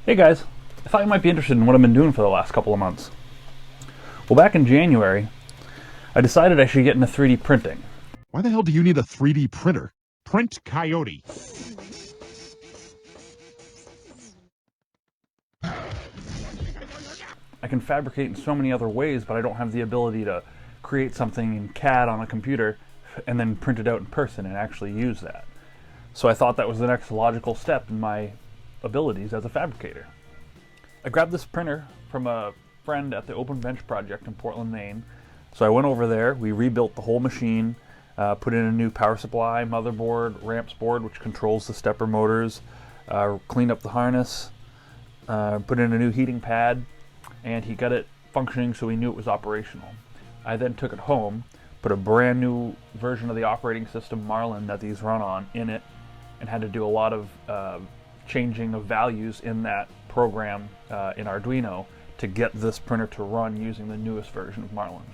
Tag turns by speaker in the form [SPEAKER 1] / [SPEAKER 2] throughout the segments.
[SPEAKER 1] Hey guys, I thought you might be interested in what I've been doing for the last couple of months. Well, back in January, I decided I should get into 3D printing.
[SPEAKER 2] Why the hell do you need a 3D printer? Print Coyote.
[SPEAKER 1] I can fabricate in so many other ways, but I don't have the ability to create something in CAD on a computer and then print it out in person and actually use that. So I thought that was the next logical step in my abilities as a fabricator. I grabbed this printer from a friend at the Open Bench project in Portland, Maine. So I went over there, we rebuilt the whole machine, put in a new power supply, motherboard, ramps board, which controls the stepper motors, cleaned up the harness, put in a new heating pad, and he got it functioning so we knew it was operational. I then took it home, put a brand new version of the operating system, Marlin, that these run on, in it, and had to do a lot of changing of values in that program in Arduino to get this printer to run using the newest version of Marlin.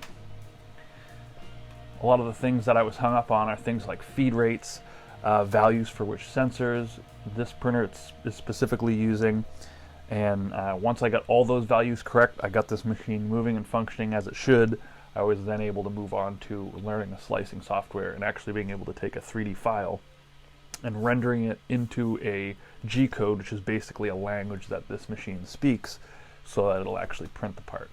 [SPEAKER 1] A lot of the things that I was hung up on are things like feed rates, values for which sensors this printer is specifically using, and once I got all those values correct, I got this machine moving and functioning as it should. I was then able to move on to learning the slicing software and actually being able to take a 3D file and rendering it into a G code, which is basically a language that this machine speaks, so that it'll actually print the part.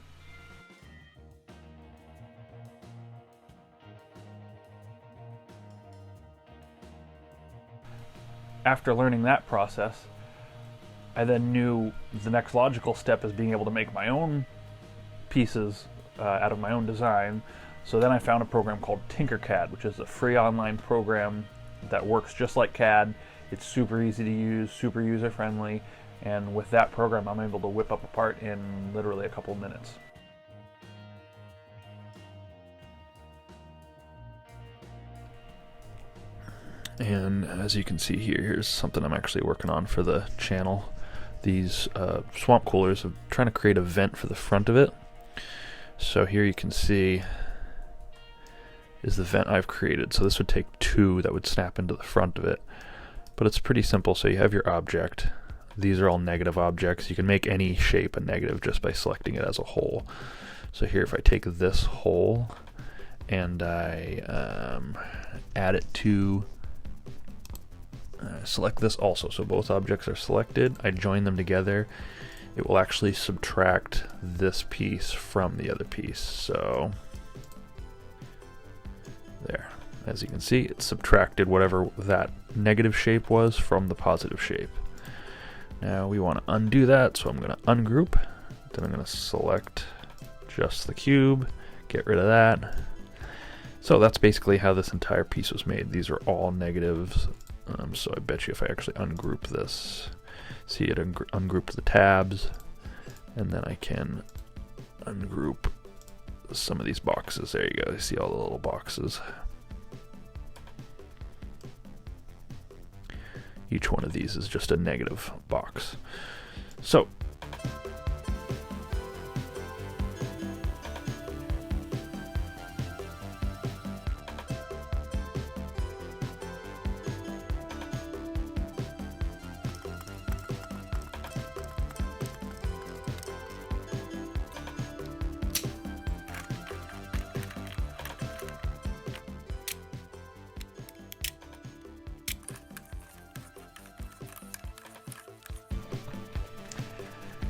[SPEAKER 1] After learning that process, I then knew the next logical step is being able to make my own pieces out of my own design. So then I found a program called Tinkercad, which is a free online program that works just like CAD. It's super easy to use, super user-friendly, and with that program I'm able to whip up a part in literally a couple of minutes.
[SPEAKER 3] And as you can see here, here's something I'm actually working on for the channel. These swamp coolers, I'm trying to create a vent for the front of it. So here you can see is the vent I've created. So this would take two that would snap into the front of it. But it's pretty simple. So you have your object. These are all negative objects. You can make any shape a negative just by selecting it as a hole. So here if I take this hole and I add it to select this also, so both objects are selected, I join them together, it will actually subtract this piece from the other piece. So there, as you can see, it subtracted whatever that negative shape was from the positive shape. Now we want to undo that, so I'm going to ungroup, then I'm going to select just the cube, get rid of that. So that's basically how this entire piece was made. These are all negatives. So I bet you if I actually ungroup this, see it ungroup the tabs, and then I can ungroup some of these boxes. There you go, you see all the little boxes. Each one of these is just a negative box. So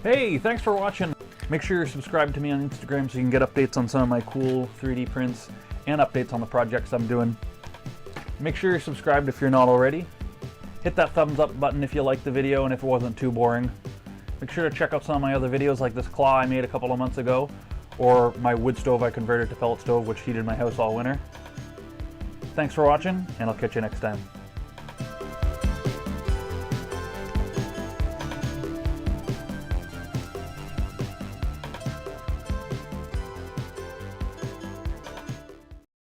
[SPEAKER 1] Hey, thanks for watching. Make sure you're subscribed to me on Instagram so you can get updates on some of my cool 3D prints and updates on the projects I'm doing. Make sure you're subscribed if you're not already. Hit that thumbs up button if you liked the video and if it wasn't too boring. Make sure to check out some of my other videos like this claw I made a couple of months ago, or my wood stove I converted to pellet stove, which heated my house all winter. Thanks for watching, and I'll catch you next time.